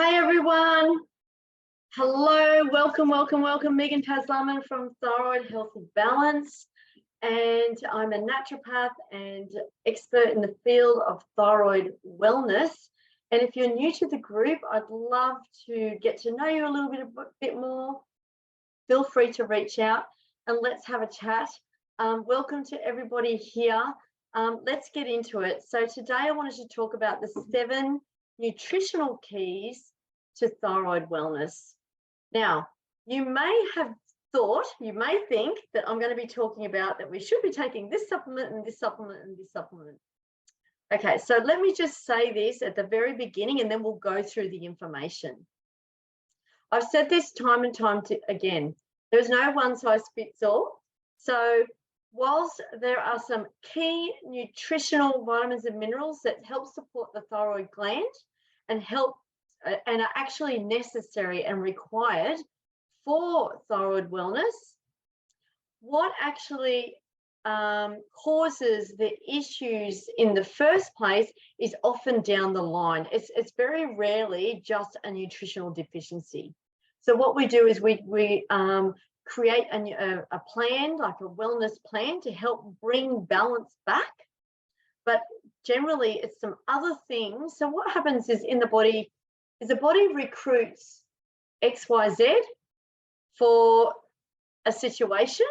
Hey everyone, hello, welcome. Megan Taslaman from Thyroid Healthy Balance, and I'm a naturopath and expert in the field of thyroid wellness. And if you're new to the group, I'd love to get to know you a little bit more. Feel free to reach out and let's have a chat. Welcome to everybody here. Let's get into it. So today I wanted to talk about the 7 nutritional keys to thyroid wellness. Now, you may think that I'm going to be talking about that we should be taking this supplement and this supplement and this supplement. Okay, so let me just say this at the very beginning and then we'll go through the information. I've said this time and time again, there's no one size fits all. So whilst there are some key nutritional vitamins and minerals that help support the thyroid gland and are actually necessary and required for thyroid wellness, what actually causes the issues in the first place is often down the line. It's very rarely just a nutritional deficiency. So what we do is we create a plan, like a wellness plan, to help bring balance back. But generally, it's some other things. So what happens is in the body, the body recruits XYZ for a situation.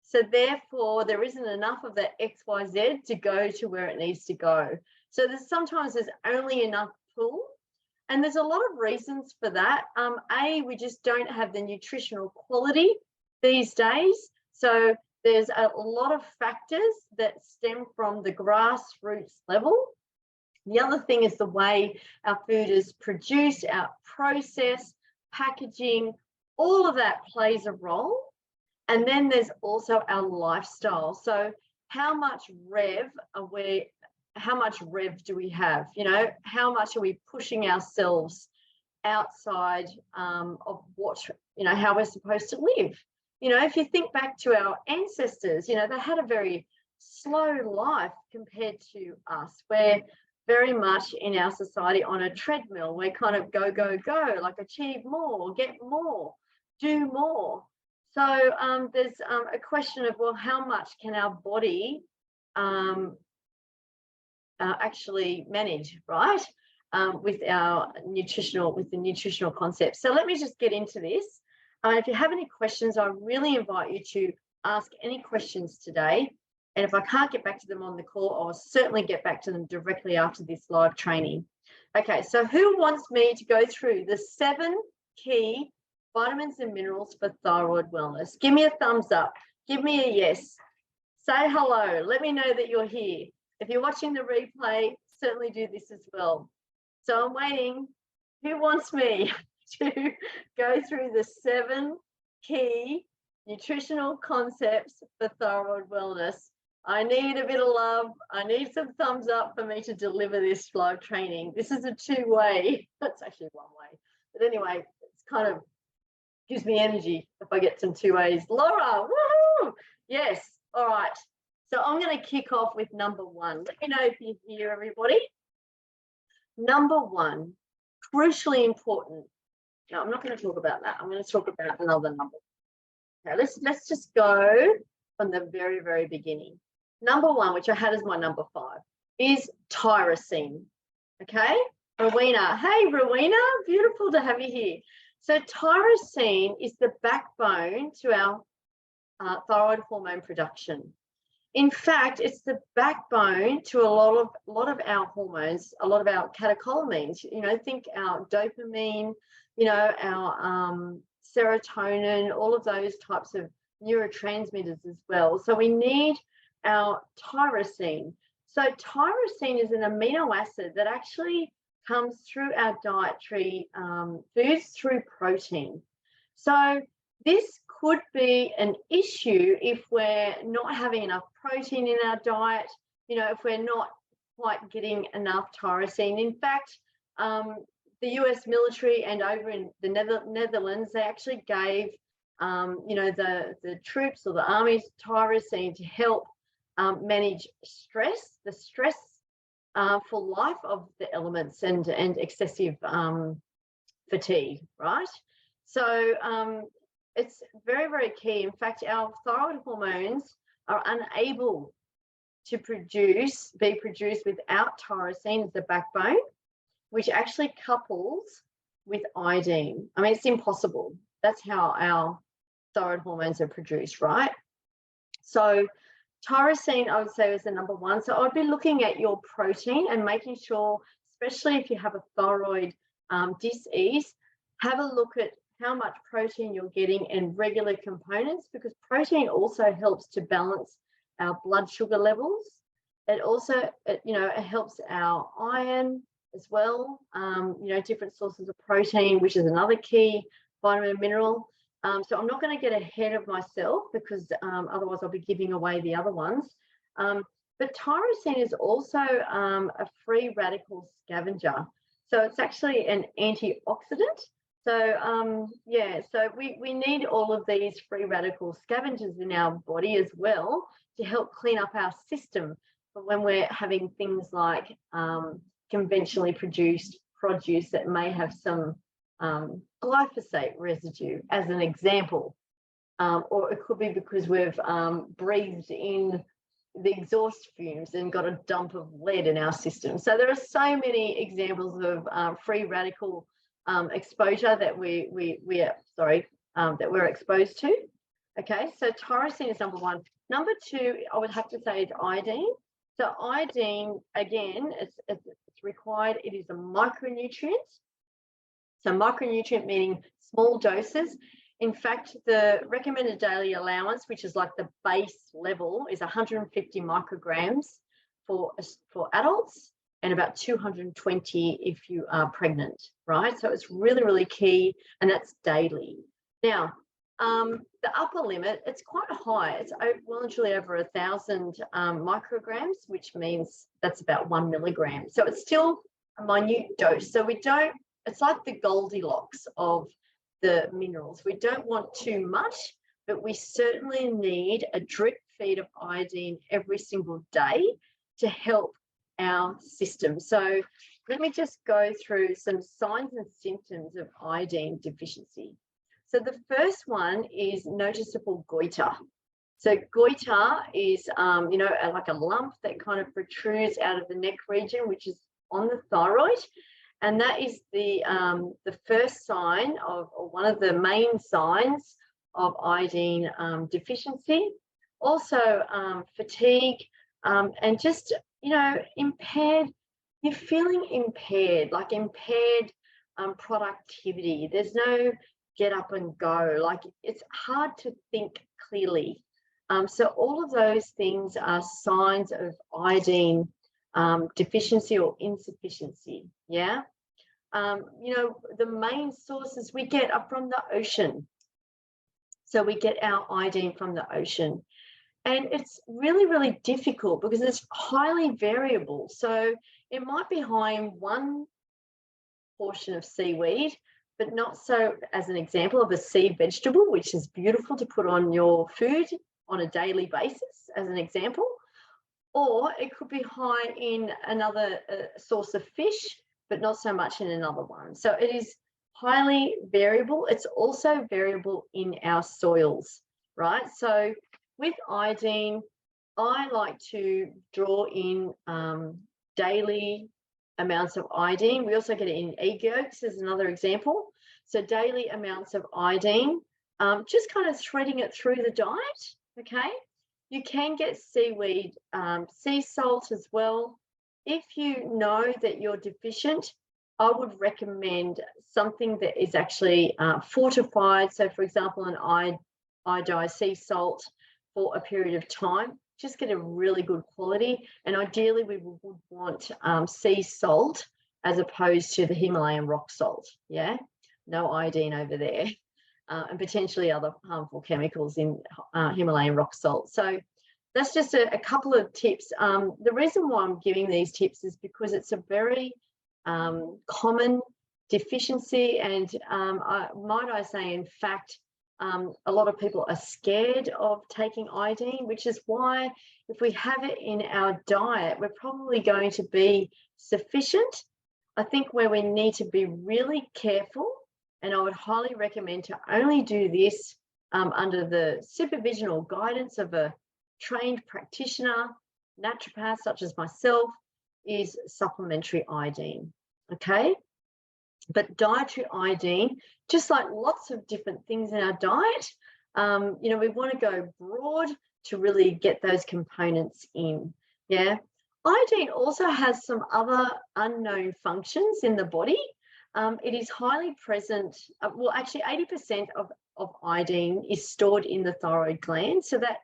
So therefore, there isn't enough of that XYZ to go to where it needs to go. So sometimes there's only enough pull. And there's a lot of reasons for that. We just don't have the nutritional quality these days. So there's a lot of factors that stem from the grassroots level. The other thing is the way our food is produced, our process, packaging, all of that plays a role. And then there's also our lifestyle. So how much rev do we have? You know, how much are we pushing ourselves outside of what, how we're supposed to live? You know, if you think back to our ancestors, they had a very slow life compared to us. We're very much in our society on a treadmill. We're kind of go, like achieve more, get more, do more. So there's a question of, well, how much can our body actually manage, right? With the nutritional concepts. So let me just get into this. If you have any questions, I really invite you to ask any questions today. And if I can't get back to them on the call, I'll certainly get back to them directly after this live training. Okay, so who wants me to go through the 7 key vitamins and minerals for thyroid wellness? Give me a thumbs up. Give me a yes. Say hello. Let me know that you're here. If you're watching the replay, certainly do this as well. So I'm waiting. Who wants me to go through the 7 key nutritional concepts for thyroid wellness? I need a bit of love. I need some thumbs up for me to deliver this live training. This is a 2-way. That's actually 1 way. But anyway, it's kind of gives me energy if I get some 2 ways. Laura, woohoo! Yes. All right. So I'm going to kick off with number 1. Let me know if you're here, everybody. Number 1, crucially important. No, I'm not going to talk about that. I'm going to talk about another number. Okay, let's just go from the very, very beginning. Number 1, which I had as my number 5, is tyrosine. Okay, Rowena. Hey, Rowena, beautiful to have you here. So tyrosine is the backbone to our thyroid hormone production. In fact, it's the backbone to a lot of our hormones, a lot of our catecholamines. Think our dopamine, our serotonin, all of those types of neurotransmitters as well. So we need our tyrosine. So tyrosine is an amino acid that actually comes through our dietary foods through protein. So this could be an issue if we're not having enough protein in our diet, if we're not quite getting enough tyrosine. In fact, the US military and over in the Netherlands, they actually gave, the troops or the army's tyrosine to help manage stress, the stress for life of the elements and excessive fatigue, right? So it's very, very key. In fact, our thyroid hormones are unable to be produced without tyrosine as the backbone, which actually couples with iodine. I mean, it's impossible. That's how our thyroid hormones are produced, right? So tyrosine, I would say, is the number one. So I'd be looking at your protein and making sure, especially if you have a thyroid dis-ease, have a look at how much protein you're getting and regular components, because protein also helps to balance our blood sugar levels. It also, it helps our iron as well. Different sources of protein, which is another key vitamin and mineral. So I'm not going to get ahead of myself, because otherwise I'll be giving away the other ones. But tyrosine is also a free radical scavenger. So it's actually an antioxidant. So so we need all of these free radical scavengers in our body as well to help clean up our system for when we're having things like conventionally produced produce that may have some glyphosate residue, as an example, or it could be because we've breathed in the exhaust fumes and got a dump of lead in our system. So there are so many examples of free radical exposure that that we're exposed to. Okay, so tyrosine is number one. Number two, I would have to say, is iodine. So iodine, again, it's required. It is a micronutrient. So micronutrient meaning small doses. In fact, the recommended daily allowance, which is like the base level, is 150 micrograms for adults and about 220 if you are pregnant, right? So it's really, really key, and that's daily. Now, the upper limit, it's quite high. It's well and truly over 1,000 micrograms, which means that's about 1 milligram. So it's still a minute dose. So it's like the Goldilocks of the minerals. We don't want too much, but we certainly need a drip feed of iodine every single day to help our system. So let me just go through some signs and symptoms of iodine deficiency. So the first one is noticeable goiter. So goiter is, like a lump that kind of protrudes out of the neck region, which is on the thyroid. And that is the first sign of, or one of the main signs of iodine deficiency. Also fatigue and just, impaired, you're feeling impaired, like impaired productivity. There's no get up and go, like it's hard to think clearly. So all of those things are signs of iodine deficiency or insufficiency. Yeah. The main sources we get are from the ocean. So we get our iodine from the ocean. And it's really, really difficult because it's highly variable. So it might be high in one portion of seaweed, but not so, as an example of a sea vegetable, which is beautiful to put on your food on a daily basis, as an example. Or it could be high in another source of fish, but not so much in another one. So it is highly variable. It's also variable in our soils, right? So with iodine, I like to draw in daily amounts of iodine. We also get it in egg yolks as another example. So daily amounts of iodine, just kind of threading it through the diet, okay? You can get seaweed, sea salt as well. If you know that you're deficient, I would recommend something that is actually fortified. So, for example, an iodized sea salt for a period of time. Just get a really good quality. And ideally, we would want sea salt as opposed to the Himalayan rock salt. Yeah, no iodine over there. And potentially other harmful chemicals in Himalayan rock salt. So that's just a couple of tips. The reason why I'm giving these tips is because it's a very common deficiency, and might I say, in fact, a lot of people are scared of taking iodine, which is why if we have it in our diet, we're probably going to be sufficient. I think where we need to be really careful And I would highly recommend to only do this under the supervision or guidance of a trained practitioner, naturopath such as myself, is supplementary iodine, okay? But dietary iodine, just like lots of different things in our diet, you know, we want to go broad to really get those components in, yeah? Iodine also has some other unknown functions in the body. It is highly present, well, actually 80% of iodine is stored in the thyroid gland. So that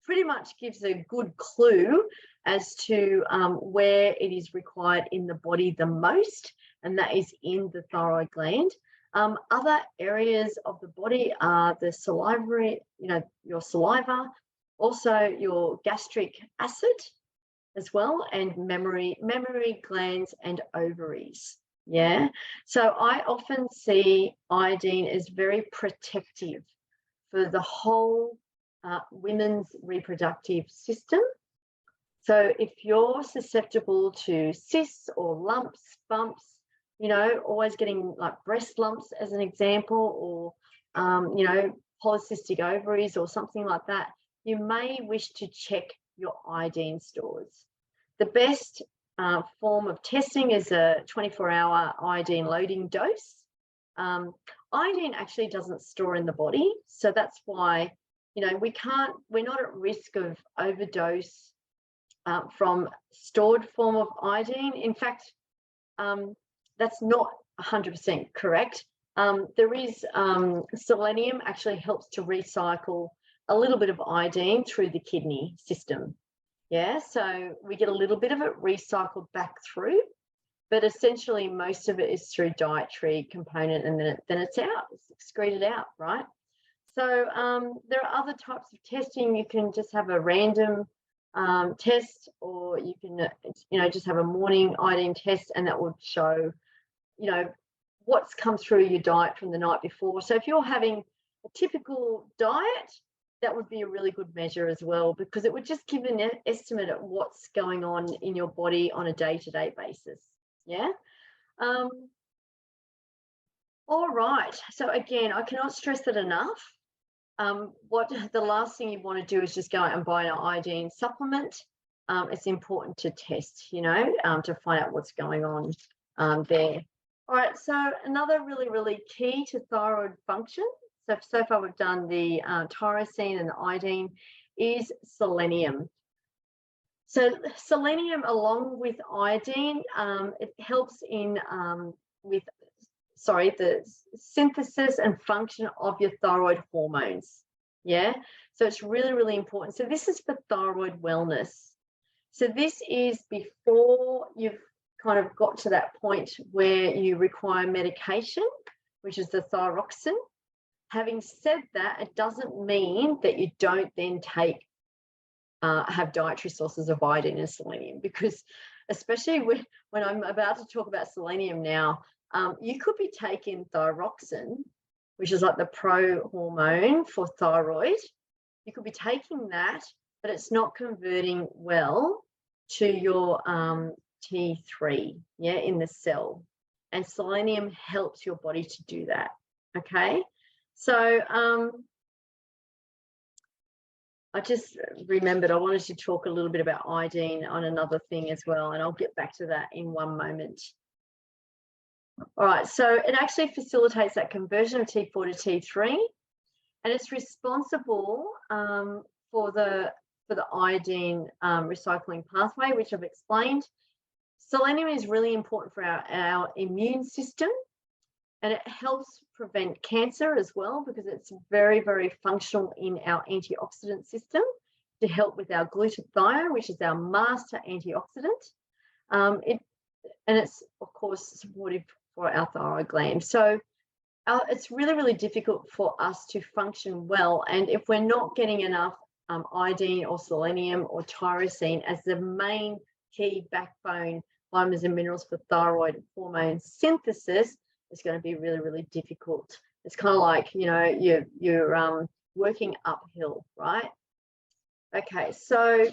pretty much gives a good clue as to where it is required in the body the most, and that is in the thyroid gland. Other areas of the body are the salivary, you know, your saliva, also your gastric acid as well, and mammary glands and ovaries. Yeah, so I often see iodine as very protective for the whole women's reproductive system. So if you're susceptible to cysts or lumps, bumps, you know, always getting like breast lumps as an example, or, you know, polycystic ovaries or something like that, you may wish to check your iodine stores. The best form of testing is a 24-hour iodine loading dose. Iodine actually doesn't store in the body, so that's why, you know, we're not at risk of overdose from stored form of iodine. In fact, that's not 100% correct. There is selenium actually helps to recycle a little bit of iodine through the kidney system. Yeah, so we get a little bit of it recycled back through, but essentially most of it is through dietary component, and then it's out, it's excreted out, right? So there are other types of testing. You can just have a random test, or you can, you know, just have a morning iodine test, and that will show, you know, what's come through your diet from the night before. So if you're having a typical diet, that would be a really good measure as well, because it would just give an estimate of what's going on in your body on a day-to-day basis. Yeah. All right. So again, I cannot stress that enough. What the last thing you want to do is just go out and buy an iodine supplement. It's important to test, you know, to find out what's going on there. All right. So another really key to thyroid function, so far we've done the tyrosine and the iodine, is selenium. So selenium, along with iodine, it helps in the synthesis and function of your thyroid hormones. Yeah, so it's really important. So this is for thyroid wellness. So this is before you've kind of got to that point where you require medication, which is the thyroxine. Having said that, it doesn't mean that you don't then have dietary sources of iodine and selenium, because especially when I'm about to talk about selenium now, you could be taking thyroxine, which is like the pro hormone for thyroid. You could be taking that, but it's not converting well to your T3, yeah, in the cell. And selenium helps your body to do that, okay? So I just remembered I wanted to talk a little bit about iodine on another thing as well, and I'll get back to that in one moment. All right, so it actually facilitates that conversion of T4 to T3, and it's responsible for the iodine recycling pathway, which I've explained. Selenium is really important for our immune system, and it helps prevent cancer as well, because it's very functional in our antioxidant system to help with our glutathione, which is our master antioxidant. And it's, of course, supportive for our thyroid gland. So it's really difficult for us to function well. And if we're not getting enough iodine or selenium or tyrosine as the main key backbone vitamins and minerals for thyroid hormone synthesis, it's going to be really difficult. It's kind of like, you know, you're working uphill, right? Okay, so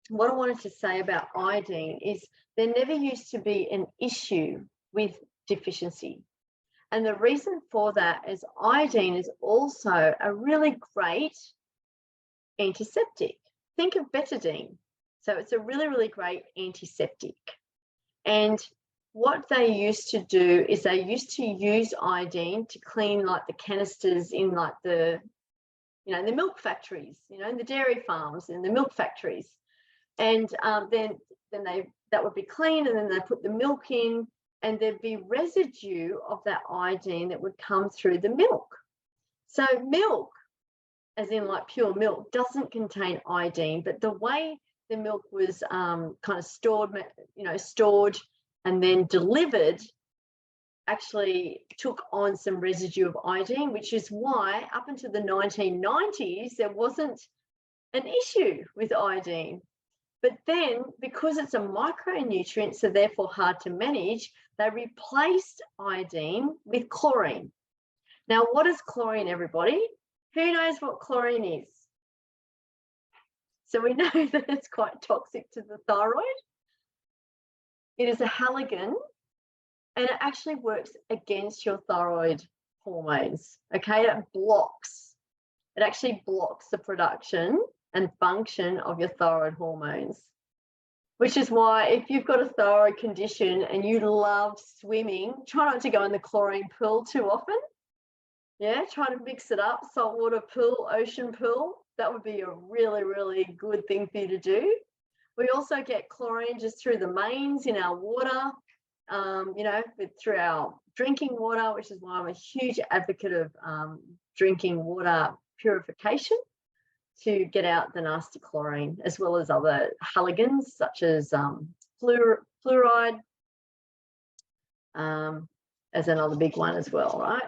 what I wanted to say about iodine is there never used to be an issue with deficiency. And the reason for that is iodine is also a really great antiseptic. Think of betadine. So it's a really, really great antiseptic. And what they used to do is they used to use iodine to clean like the canisters in like the, you know, the milk factories, you know, in the dairy farms and the milk factories. And then that would be clean, and then they put the milk in, and there'd be residue of that iodine that would come through the milk. So milk, as in like pure milk, doesn't contain iodine, but the way the milk was kind of stored, you know, stored and then delivered, actually took on some residue of iodine, which is why up until the 1990s, there wasn't an issue with iodine. But then, because it's a micronutrient, so therefore hard to manage, they replaced iodine with chlorine. Now, what is chlorine, everybody? Who knows what chlorine is? So we know that it's quite toxic to the thyroid. It is a halogen, and it actually works against your thyroid hormones, okay? It actually blocks the production and function of your thyroid hormones, which is why if you've got a thyroid condition and you love swimming, try not to go in the chlorine pool too often. Yeah, try to mix it up, saltwater pool, ocean pool. That would be a really, really good thing for you to do. We also get chlorine just through the mains in our water, you know, through our drinking water, which is why I'm a huge advocate of drinking water purification to get out the nasty chlorine, as well as other halogens such as fluoride, as another big one as well, right?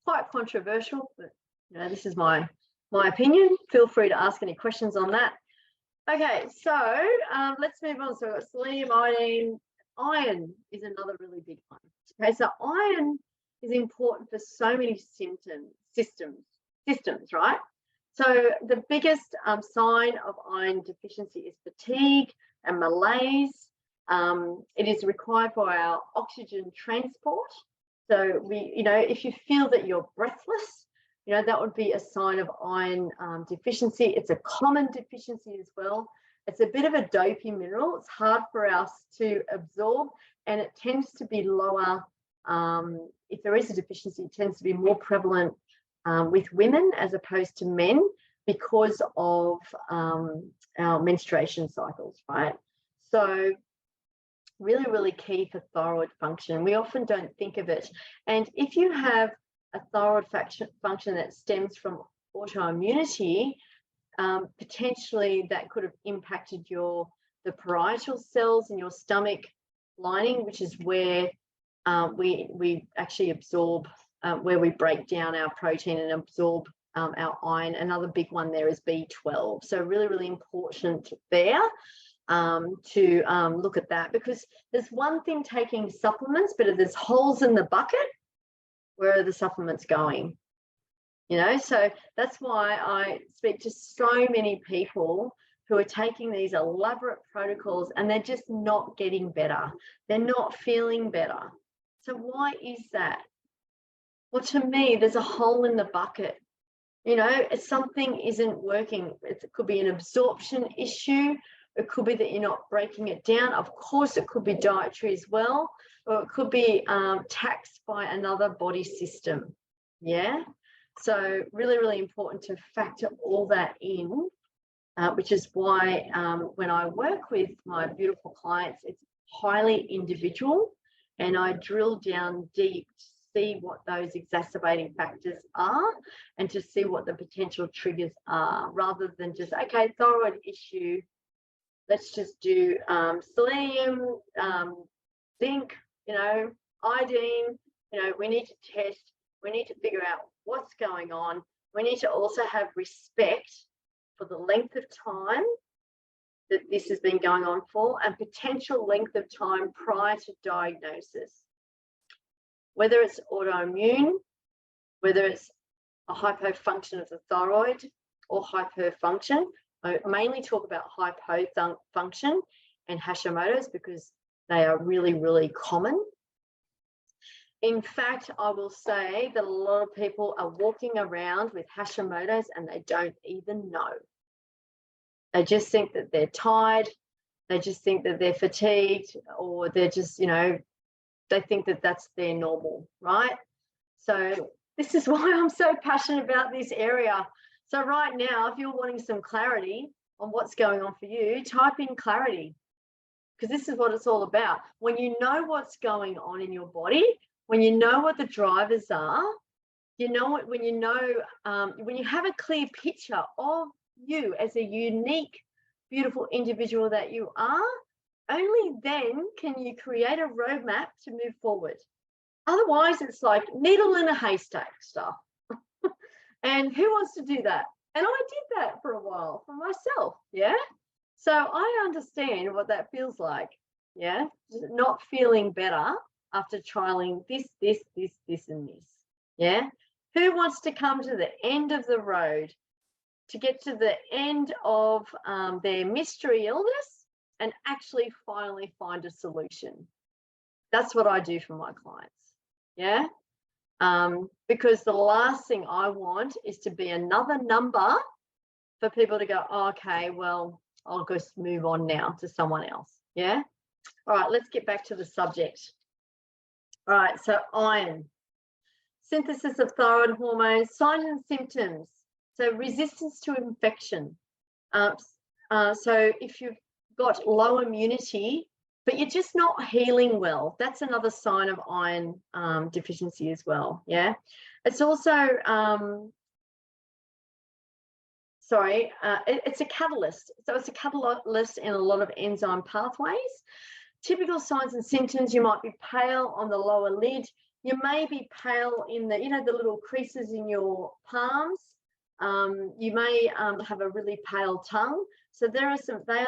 Quite controversial, but you know, this is my opinion. Feel free to ask any questions on that. Okay, so let's move on. So we've got selenium, iodine. Iron is another really big one. Okay, so iron is important for so many systems, right? So the biggest sign of iron deficiency is fatigue and malaise. It is required for our oxygen transport. So you know, if you feel that you're breathless, you know, that would be a sign of iron deficiency. It's a common deficiency as well. It's a bit of a dopey mineral. It's hard for us to absorb, and it tends to be lower. If there is a deficiency, it tends to be more prevalent with women as opposed to men because of our menstruation cycles, right? So really, really key for thyroid function. We often don't think of it. And if you have a thyroid function that stems from autoimmunity, potentially that could have impacted the parietal cells in your stomach lining, which is where we actually absorb, where we break down our protein and absorb our iron. Another big one there is B12. So really, really important there to look at that, because there's one thing taking supplements, but if there's holes in the bucket, where are the supplements going? You know, so that's why I speak to so many people who are taking these elaborate protocols and they're just not getting better. They're not feeling better. So why is that? Well, to me, there's a hole in the bucket. You know, if something isn't working, it could be an absorption issue. It could be that you're not breaking it down. Of course, it could be dietary as well, or it could be taxed by another body system. Yeah. So really, really important to factor all that in, which is why when I work with my beautiful clients, it's highly individual, and I drill down deep to see what those exacerbating factors are and to see what the potential triggers are, rather than just, okay, thyroid issue, let's just do selenium, zinc, you know, iodine, you know, we need to test, we need to figure out what's going on. We need to also have respect for the length of time that this has been going on for and potential length of time prior to diagnosis. Whether it's autoimmune, whether it's a hypofunction of the thyroid or hyperfunction. I mainly talk about hypofunction and Hashimoto's because they are really, really common. In fact, I will say that a lot of people are walking around with Hashimoto's and they don't even know. They just think that they're tired. They just think that they're fatigued, or they're just, they think that that's their normal, right? So this is why I'm so passionate about this area. So right now, if you're wanting some clarity on what's going on for you, type in clarity, because this is what it's all about. When you know what's going on in your body, when you know what the drivers are, when you have a clear picture of you as a unique, beautiful individual that you are, only then can you create a roadmap to move forward. Otherwise, it's like needle in a haystack stuff. And who wants to do that? And I did that for a while for myself, yeah? So I understand what that feels like, yeah? Not feeling better after trialing this, and this, yeah? Who wants to come to the end of the road, to get to the end of their mystery illness and actually finally find a solution? That's what I do for my clients, yeah? Because the last thing I want is to be another number for people to go, oh, okay, well, I'll just move on now to someone else, yeah? All right, let's get back to the subject. All right, so iron, synthesis of thyroid hormones, signs and symptoms. So resistance to infection. So if you've got low immunity, but you're just not healing well, that's another sign of iron deficiency as well, yeah? It's also, it's a catalyst. So it's a catalyst in a lot of enzyme pathways. Typical signs and symptoms: you might be pale on the lower lid. You may be pale in the, the little creases in your palms. You may have a really pale tongue. So they are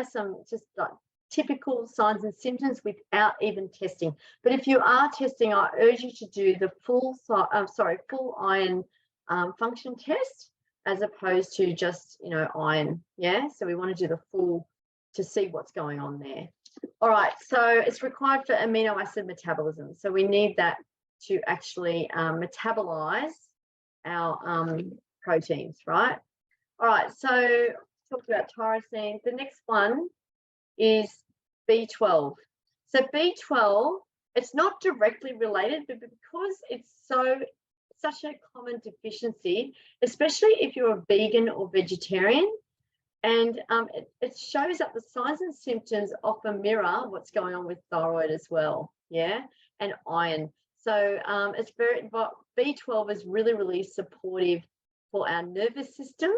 some just like typical signs and symptoms without even testing. But if you are testing, I urge you to do the full iron function test, as opposed to just, iron, yeah? So we want to do the full to see what's going on there. All right, so it's required for amino acid metabolism. So we need that to actually metabolize our proteins, right? All right, so talked about tyrosine. The next one is B12. So B12, it's not directly related, but because it's such a common deficiency, especially if you're a vegan or vegetarian, and it shows up, the signs and symptoms often mirror what's going on with thyroid as well, yeah, and iron. So it's but B12 is really, really supportive for our nervous system.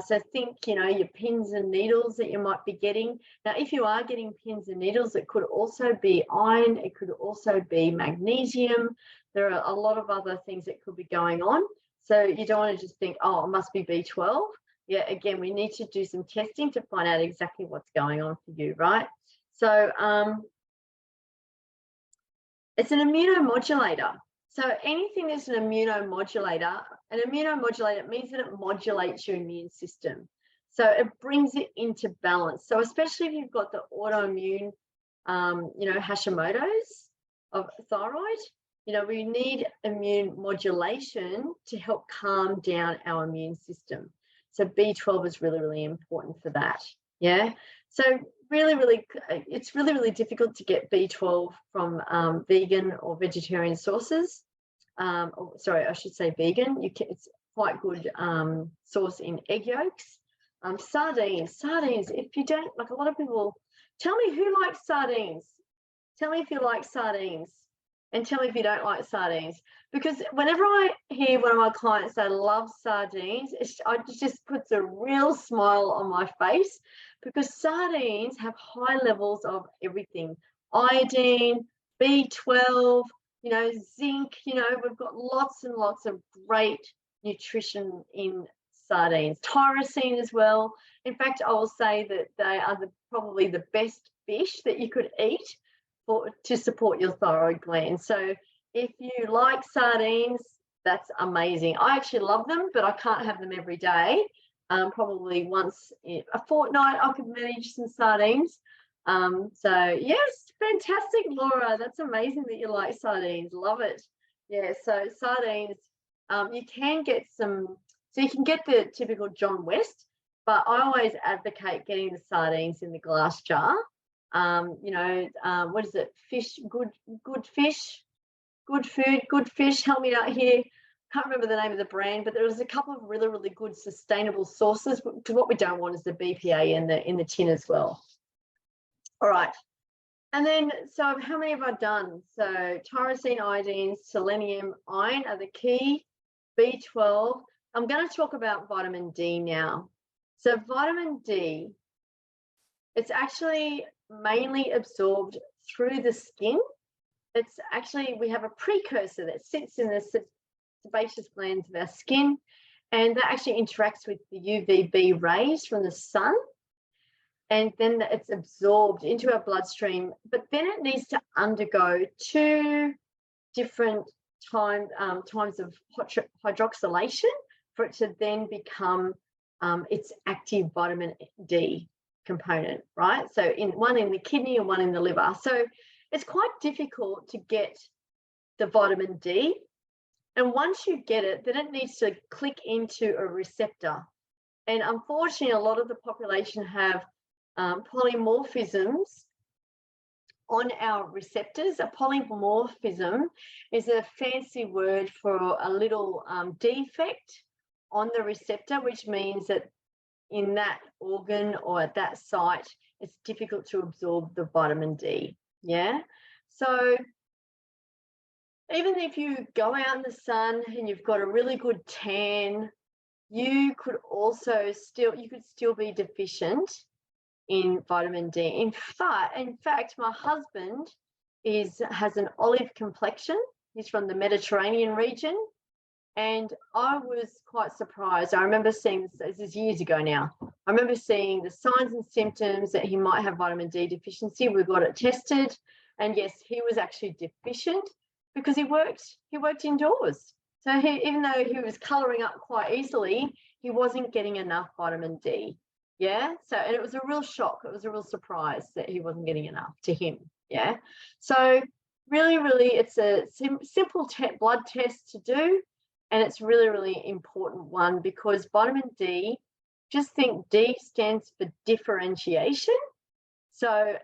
So think, your pins and needles that you might be getting. Now, if you are getting pins and needles, it could also be iron. It could also be magnesium. There are a lot of other things that could be going on. So you don't want to just think, oh, it must be B12. Yeah, again, we need to do some testing to find out exactly what's going on for you, right? So it's an immunomodulator. So anything that's an immunomodulator means that it modulates your immune system. So it brings it into balance. So especially if you've got the autoimmune, Hashimoto's of thyroid, we need immune modulation to help calm down our immune system. So B12 is really, really important for that. Yeah. So it's really, really difficult to get B12 from vegan or vegetarian sources. I should say vegan. It's quite good source in egg yolks. Sardines. If you don't, like, a lot of people, tell me who likes sardines. Tell me if you like sardines, and tell me if you don't like sardines. Because whenever I hear one of my clients say love sardines, it just puts a real smile on my face, because sardines have high levels of everything: iodine, B12, zinc. We've got lots and lots of great nutrition in sardines. Tyrosine as well. In fact, I will say that they are probably the best fish that you could eat to support your thyroid gland. So if you like sardines, that's amazing. I actually love them, but I can't have them every day. Probably once a fortnight I could manage some sardines. So yes, fantastic, Laura. That's amazing that you like sardines. Love it. Yeah, so sardines, you can get some, so you can get the typical John West, but I always advocate getting the sardines in the glass jar. What is it? Fish, good fish, good food, good fish. Help me out here. Can't remember the name of the brand, but there was a couple of really, really good sustainable sources, because what we don't want is the BPA in the tin as well. All right. And then, so how many have I done? So tyrosine, iodine, selenium, iron are the key. B12. I'm going to talk about vitamin D now. So vitamin D, it's actually mainly absorbed through the skin. It's actually, we have a precursor that sits in the sebaceous glands of our skin, and that actually interacts with the UVB rays from the sun. And then it's absorbed into our bloodstream, but then it needs to undergo 2 different times of hydroxylation for it to then become its active vitamin D component, right? So one in the kidney and one in the liver. So it's quite difficult to get the vitamin D. And once you get it, then it needs to click into a receptor. And unfortunately, a lot of the population have polymorphisms on our receptors. A polymorphism is a fancy word for a little defect on the receptor, which means that in that organ or at that site, it's difficult to absorb the vitamin D. Yeah. So even if you go out in the sun and you've got a really good tan, you could still be deficient in vitamin D. In fact, my husband has an olive complexion. He's from the Mediterranean region, and I was quite surprised. I remember seeing this is years ago now. I remember seeing the signs and symptoms that he might have vitamin D deficiency. We got it tested, and yes, he was actually deficient because he worked indoors. So even though he was colouring up quite easily, he wasn't getting enough vitamin D. Yeah. So, and it was a real shock. It was a real surprise that he wasn't getting enough to him. Yeah. So really, really, it's a simple blood test to do. And it's really, really important one, because vitamin D, just think D stands for differentiation. So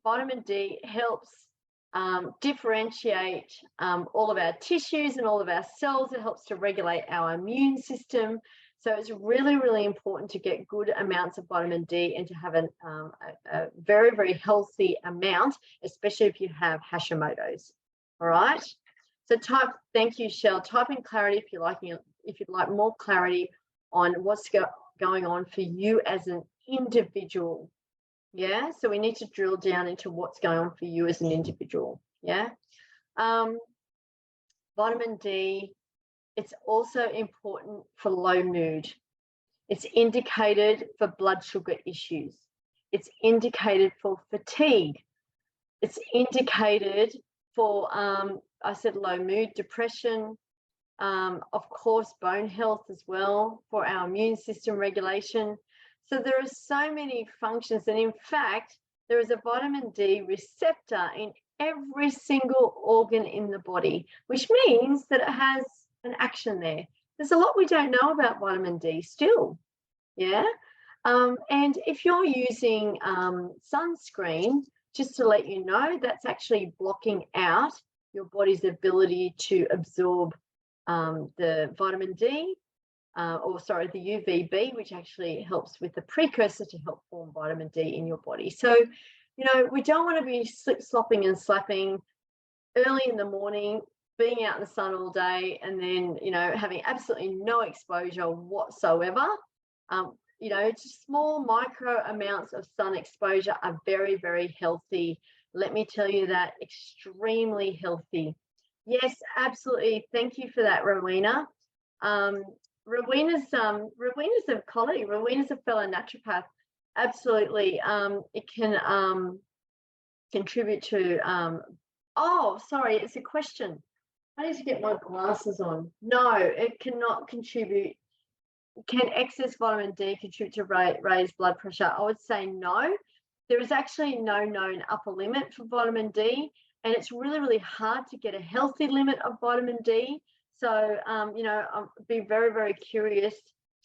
vitamin D helps differentiate all of our tissues and all of our cells. It helps to regulate our immune system. So it's really, really important to get good amounts of vitamin D and to have a very, very healthy amount, especially if you have Hashimoto's. All right. So thank you, Shell. Type in clarity if you'd like more clarity on what's going on for you as an individual. Yeah. So we need to drill down into what's going on for you as an individual. Yeah. Vitamin D. It's also important for low mood. It's indicated for blood sugar issues. It's indicated for fatigue. It's indicated for, I said low mood, depression, of course, bone health as well, for our immune system regulation. So there are so many functions. And in fact, there is a vitamin D receptor in every single organ in the body, which means that it has an action there. There's a lot we don't know about vitamin D still. Yeah. And if you're using sunscreen, just to let you know, that's actually blocking out your body's ability to absorb the vitamin D, the UVB, which actually helps with the precursor to help form vitamin D in your body. So, we don't want to be slip-slopping and slapping early in the morning, being out in the sun all day, and then, having absolutely no exposure whatsoever. Just small micro amounts of sun exposure are very, very healthy. Let me tell you that, extremely healthy. Yes, absolutely. Thank you for that, Rowena. Rowena's a colleague. Rowena's a fellow naturopath. Absolutely. It can contribute to, it's a question. I need to get my glasses on. No, it cannot contribute. Can excess vitamin D contribute to raise blood pressure? I would say no. there is actually no known upper limit for vitamin D, and it's really, really hard to get a healthy limit of vitamin D. So, you know, I'll be very, very curious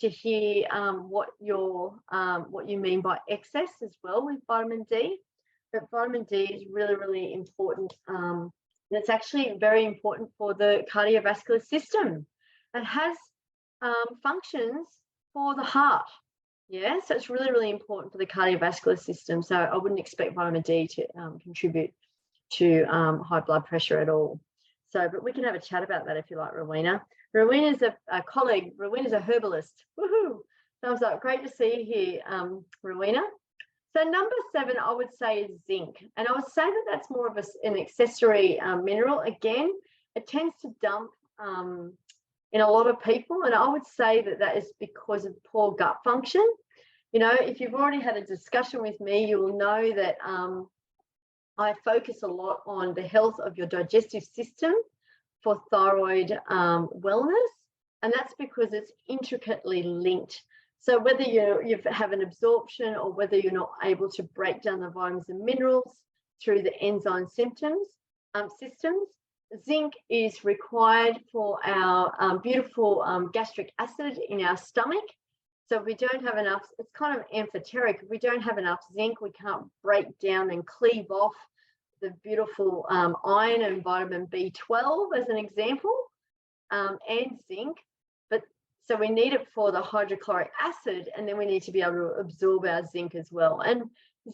to hear what you mean by excess as well with vitamin D. But vitamin D is really, really important. And it's actually very important for the cardiovascular system. It has functions for the heart. Yeah, so it's really, really important for the cardiovascular system. So I wouldn't expect vitamin D to contribute to high blood pressure at all. So, but we can have a chat about that if you like, Rowena. Rowena's a colleague. Rowena's a herbalist. Woohoo! Thumbs up. Great to see you here, Rowena. So number 7, I would say, is zinc. And I would say that that's more of an accessory mineral. Again, it tends to dump in a lot of people. And I would say that that is because of poor gut function. You know, if you've already had a discussion with me, you will know that I focus a lot on the health of your digestive system for thyroid wellness. And that's because it's intricately linked. So whether you have an absorption or whether you're not able to break down the vitamins and minerals through the enzyme systems, zinc is required for our beautiful gastric acid in our stomach. So if we don't have enough, it's kind of amphoteric. If we don't have enough zinc, we can't break down and cleave off the beautiful iron and vitamin B12 as an example, and zinc. But so we need it for the hydrochloric acid, and then we need to be able to absorb our zinc as well. And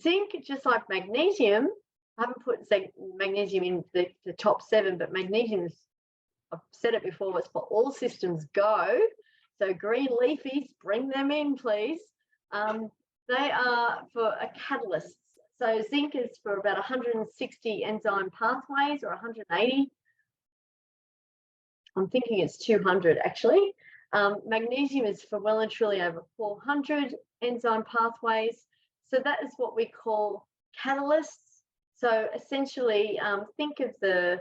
zinc, just like magnesium, I haven't put magnesium in the top 7, but magnesium is, I've said it before, it's for all systems go. So green leafies, bring them in, please. They are for a catalyst. So zinc is for about 160 enzyme pathways, or 180. I'm thinking it's 200 actually. Magnesium is for well and truly over 400 enzyme pathways. So that is what we call catalysts. So essentially, think of the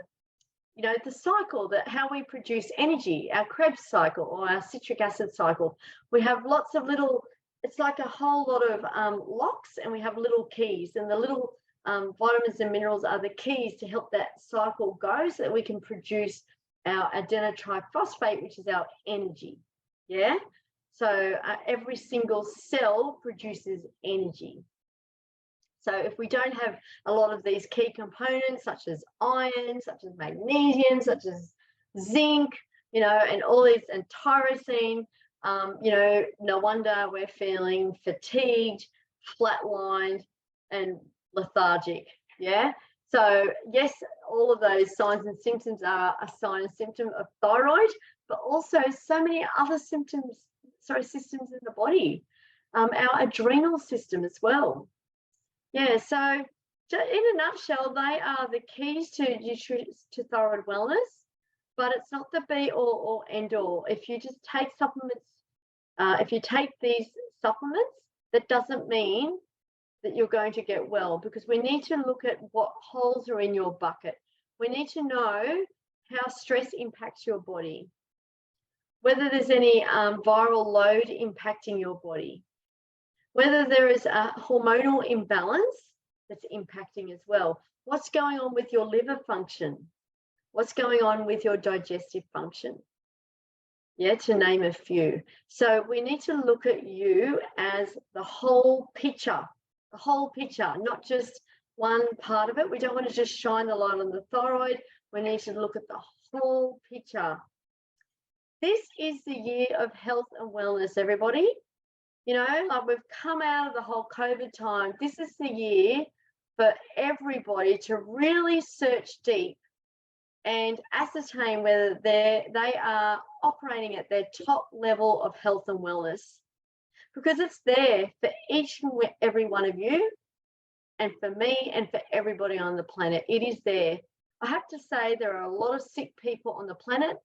cycle, that how we produce energy, our Krebs cycle or our citric acid cycle. We have lots of little, it's like a whole lot of locks, and we have little keys, and the little vitamins and minerals are the keys to help that cycle go, so that we can produce our adenotriphosphate, which is our energy. Yeah. So every single cell produces energy. So if we don't have a lot of these key components, such as iron, such as magnesium, such as zinc, and all these, and tyrosine, no wonder we're feeling fatigued, flatlined, and lethargic. Yeah. So yes, all of those signs and symptoms are a sign and symptom of thyroid, but also so many other systems in the body, our adrenal system as well. Yeah, so in a nutshell, they are the keys to thyroid wellness, but it's not the be all or end all. If you just take supplements, if you take these supplements, that doesn't mean that you're going to get well, because we need to look at what holes are in your bucket. We need to know how stress impacts your body, whether there's any viral load impacting your body, whether there is a hormonal imbalance that's impacting as well. What's going on with your liver function? What's going on with your digestive function? Yeah, to name a few. So we need to look at you as the whole picture, not just one part of it. We don't want to just shine the light on the thyroid. We need to look at the whole picture. This is the year of health and wellness, everybody. Like we've come out of the whole COVID time. This is the year for everybody to really search deep and ascertain whether they are operating at their top level of health and wellness, because it's there for each and every one of you, and for me, and for everybody on the planet. It is there. I have to say, there are a lot of sick people on the planet.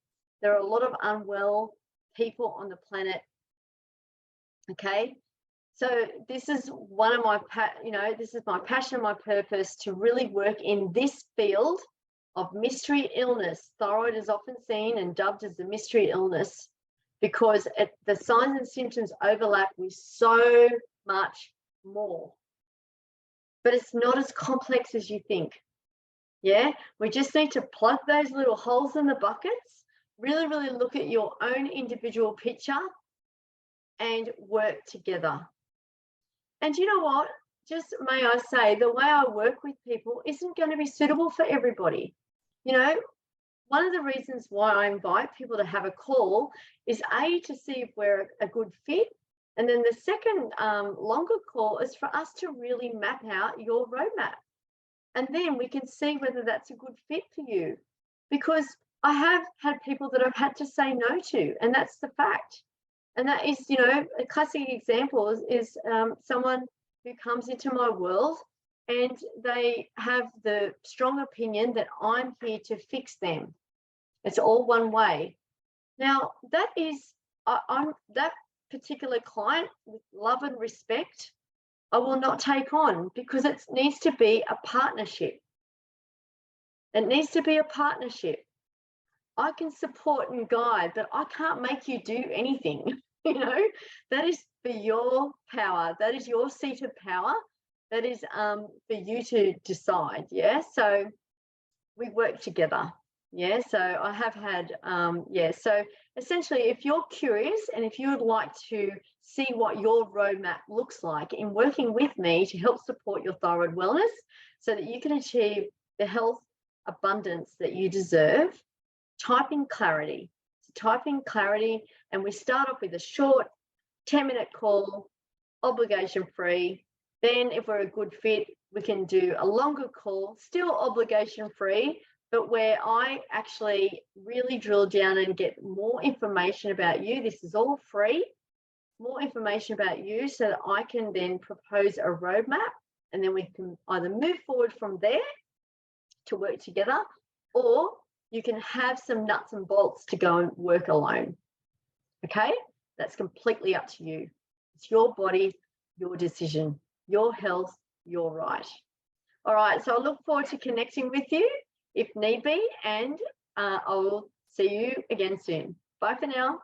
There are a lot of unwell people on the planet. Okay, so this is one of my, this is my passion, my purpose, to really work in this field of mystery illness. Thyroid is often seen and dubbed as the mystery illness because the signs and symptoms overlap with so much more. but it's not as complex as you think. Yeah, we just need to plug those little holes in the buckets, really, really look at your own individual picture and work together. And you know what? Just may I say, the way I work with people isn't going to be suitable for everybody. You know, one of the reasons why I invite people to have a call is A, to see if we're a good fit. And then the second longer call is for us to really map out your roadmap. And then we can see whether that's a good fit for you. Because I have had people that I've had to say no to, and that's the fact. And that is, you know, a classic example is someone who comes into my world and they have the strong opinion that I'm here to fix them. It's all one way. Now, that is, I'm that particular client, with love and respect, I will not take on, because it needs to be a partnership. It needs to be a partnership. I can support and guide, but I can't make you do anything. You know, that is for your power. That is your seat of power. That is for you to decide. Yeah. So we work together. Yeah. So I have had, So essentially, if you're curious and if you would like to see what your roadmap looks like in working with me to help support your thyroid wellness so that you can achieve the health abundance that you deserve, type in clarity. Type in clarity, and we start off with a short 10-minute call, obligation free. Then if we're a good fit, we can do a longer call, still obligation free, but where I actually really drill down and get more information about you. This is all free, more information about you so that I can then propose a roadmap, and then we can either move forward from there to work together, or you can have some nuts and bolts to go and work alone. Okay? That's completely up to you. It's your body, your decision, your health, your right. All right, so I look forward to connecting with you if need be, and I will see you again soon. Bye for now.